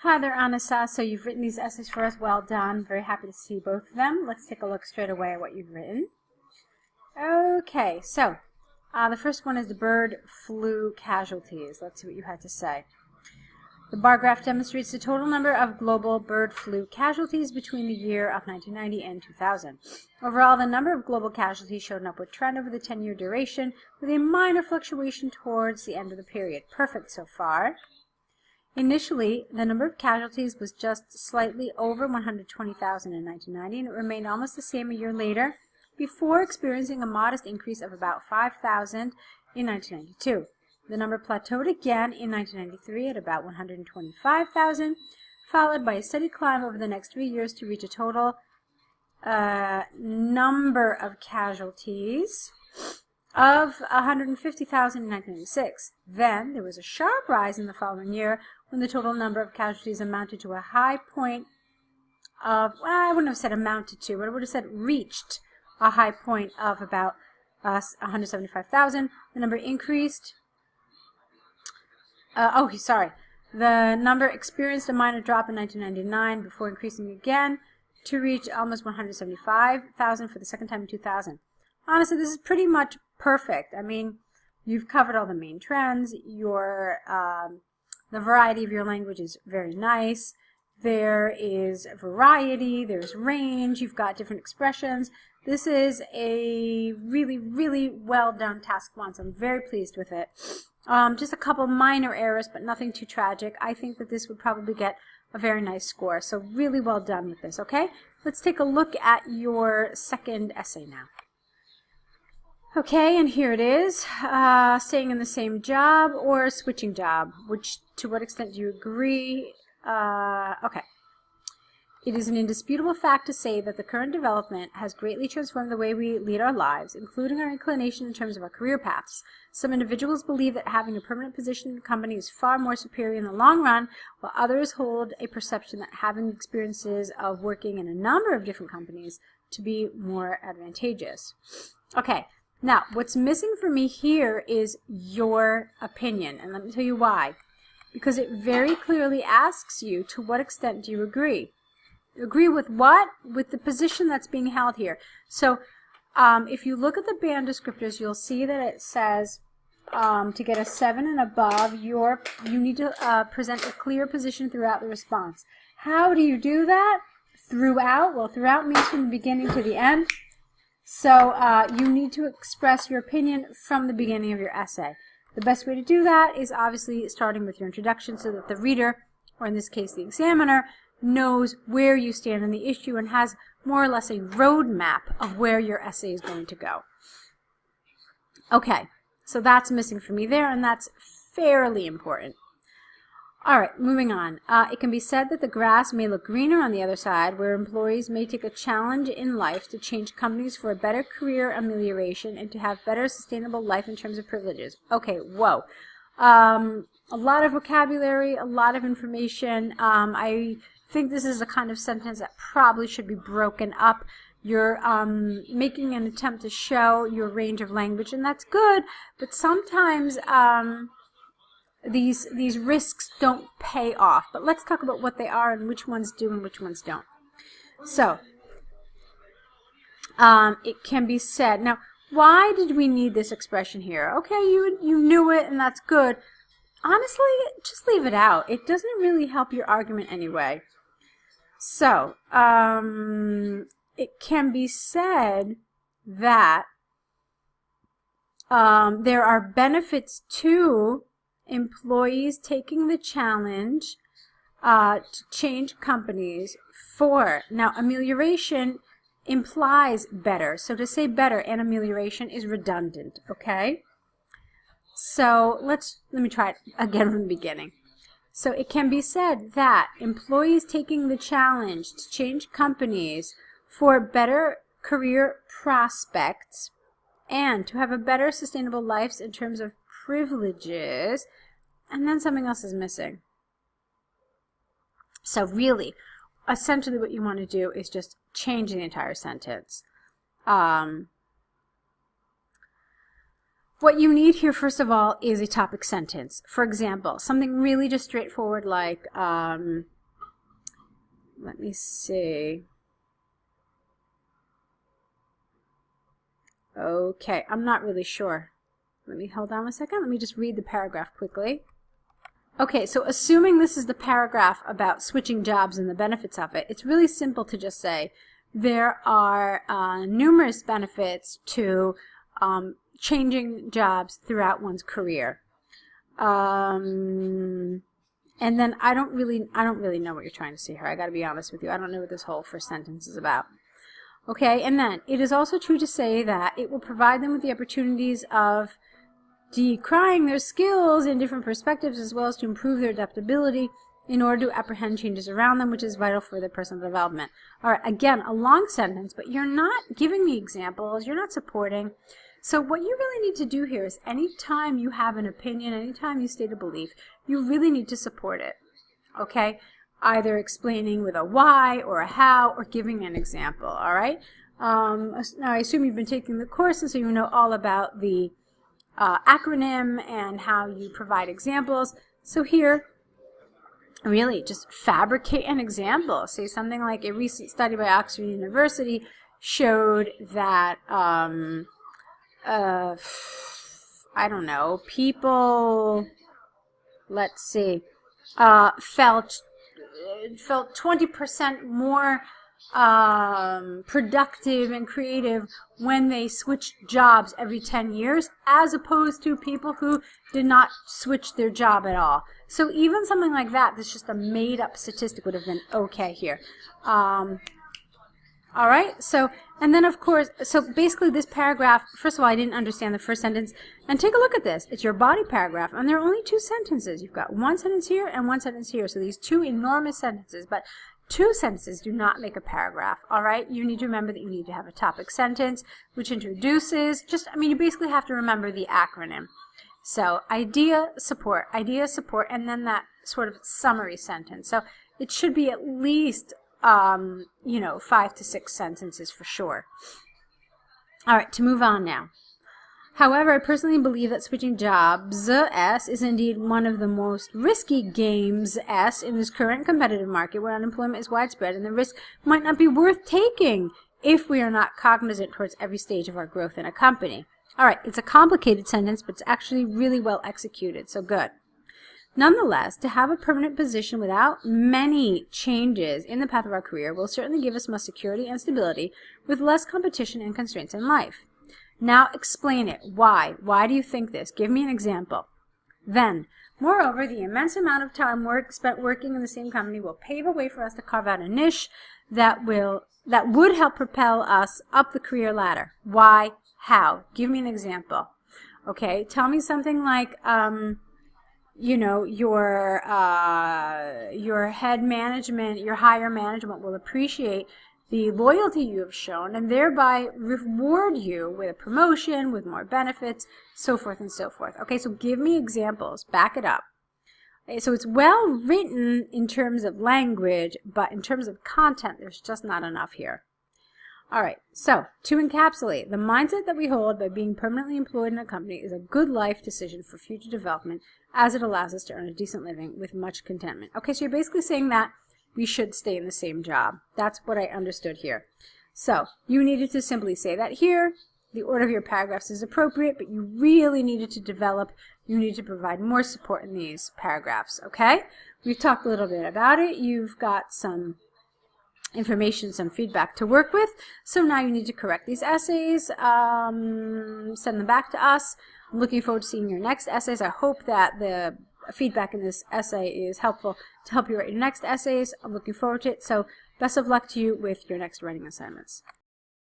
Hi there, Aniisah. So you've written these essays for us. Well done. Very happy to see both of them. Let's take a look straight away at what you've written. Okay, so the first one is the bird flu casualties. Let's see what you had to say. The bar graph demonstrates the total number of global bird flu casualties between the year of 1990 and 2000. Overall, the number of global casualties showed an upward trend over the 10-year duration, with a minor fluctuation towards the end of the period. Perfect so far. Initially, the number of casualties was just slightly over 120,000 in 1990, and it remained almost the same a year later, before experiencing a modest increase of about 5,000 in 1992. The number plateaued again in 1993 at about 125,000, followed by a steady climb over the next 3 years to reach a total number of casualties of 150,000 in 1996. Then there was a sharp rise in the following year when the total number of casualties amounted to a high point of, well, I wouldn't have said amounted to, but I would have said reached a high point of about 175,000. The number increased. The number experienced a minor drop in 1999 before increasing again to reach almost 175,000 for the second time in 2000. Honestly, this is pretty much perfect. I mean, you've covered all the main trends. The variety of your language is very nice. There is variety, there's range, you've got different expressions. This is a really, really well done task 1, so I'm very pleased with it. Just a couple minor errors, but nothing too tragic. I think that this would probably get a very nice score, so really well done with this, okay? Let's take a look at your second essay now. Okay, and here it is, staying in the same job or switching job, to what extent do you agree? Okay. It is an indisputable fact to say that the current development has greatly transformed the way we lead our lives, including our inclination in terms of our career paths. Some individuals believe that having a permanent position in a company is far more superior in the long run, while others hold a perception that having experiences of working in a number of different companies to be more advantageous. Okay. Now, what's missing for me here is your opinion, and let me tell you why. Because it very clearly asks you, to what extent do you agree? Agree with what? With the position that's being held here. So, if you look at the band descriptors, you'll see that it says to get a 7 and above, you need to present a clear position throughout the response. How do you do that? Throughout? Well, throughout means from the beginning to the end. So you need to express your opinion from the beginning of your essay. The best way to do that is obviously starting with your introduction so that the reader, or in this case the examiner, knows where you stand on the issue and has more or less a roadmap of where your essay is going to go. Okay, so that's missing for me there, and that's fairly important. All right, moving on. It can be said that the grass may look greener on the other side, where employees may take a challenge in life to change companies for a better career amelioration and to have better sustainable life in terms of privileges. Okay, whoa. A lot of vocabulary, a lot of information. I think this is a kind of sentence that probably should be broken up. You're making an attempt to show your range of language, and that's good, but sometimes these risks don't pay off. But let's talk about what they are and which ones do and which ones don't. So, it can be said. Now, why did we need this expression here? Okay, you knew it, and that's good. Honestly, just leave it out. It doesn't really help your argument anyway. So, it can be said that there are benefits to employees taking the challenge to change companies for. Now, amelioration implies better. So to say better and amelioration is redundant, okay? So let me try it again from the beginning. So it can be said that employees taking the challenge to change companies for better career prospects and to have a better sustainable lives in terms of privileges, and then something else is missing. So really, essentially what you want to do is just change the entire sentence. what you need here, first of all, is a topic sentence. For example, something really just straightforward like, let me see. Okay, I'm not really sure. Let me hold on a second. Let me just read the paragraph quickly. Okay, so assuming this is the paragraph about switching jobs and the benefits of it, it's really simple to just say there are numerous benefits to changing jobs throughout one's career. And then I don't really know what you're trying to say here. I got to be honest with you. I don't know what this whole first sentence is about. Okay, and then it is also true to say that it will provide them with the opportunities of decrying their skills in different perspectives, as well as to improve their adaptability in order to apprehend changes around them, which is vital for their personal development. All right, again, a long sentence, but you're not giving me examples, you're not supporting. So what you really need to do here is anytime you have an opinion, anytime you state a belief, you really need to support it, okay? Either explaining with a why or a how or giving an example, all right? Now, I assume you've been taking the course, and so you know all about the acronym and how you provide examples. So here, really, just fabricate an example. Say something like, a recent study by Oxford University showed that, I don't know, people, let's see, felt 20% more productive and creative when they switched jobs every 10 years, as opposed to people who did not switch their job at all. So even something like that, that's just a made-up statistic, would have been okay here. All right, so, and then of course, so basically this paragraph, first of all, I didn't understand the first sentence, and take a look at this. It's your body paragraph, and there are only two sentences. You've got one sentence here and one sentence here, so these two enormous sentences, but two sentences do not make a paragraph, all right? You need to remember that you need to have a topic sentence, which introduces, you basically have to remember the acronym. So, idea, support, and then that sort of summary sentence. So, it should be at least 5 to 6 sentences for sure. All right, to move on now. However, I personally believe that switching jobs, S, is indeed one of the most risky games, S, in this current competitive market where unemployment is widespread, and the risk might not be worth taking if we are not cognizant towards every stage of our growth in a company. All right, it's a complicated sentence, but it's actually really well executed, so good. Nonetheless, to have a permanent position without many changes in the path of our career will certainly give us more security and stability with less competition and constraints in life. Now explain it. Why? Why do you think this? Give me an example. Then, moreover, the immense amount of time spent working in the same company will pave a way for us to carve out a niche that would help propel us up the career ladder. Why? How? Give me an example. Okay, tell me something like, your head management, your higher management will appreciate the loyalty you have shown and thereby reward you with a promotion, with more benefits, so forth and so forth. Okay, so give me examples. Back it up. Okay, so it's well written in terms of language, but in terms of content, there's just not enough here. All right, so to encapsulate, the mindset that we hold by being permanently employed in a company is a good life decision for future development, as it allows us to earn a decent living with much contentment. Okay, so you're basically saying that we should stay in the same job. That's what I understood here. So you needed to simply say that here. The order of your paragraphs is appropriate, but you really needed to develop, you need to provide more support in these paragraphs, okay? We've talked a little bit about it. You've got some information, some feedback to work with. So now you need to correct these essays, send them back to us. I'm looking forward to seeing your next essays. I hope that the feedback in this essay is helpful to help you write your next essays. I'm looking forward to it. So best of luck to you with your next writing assignments.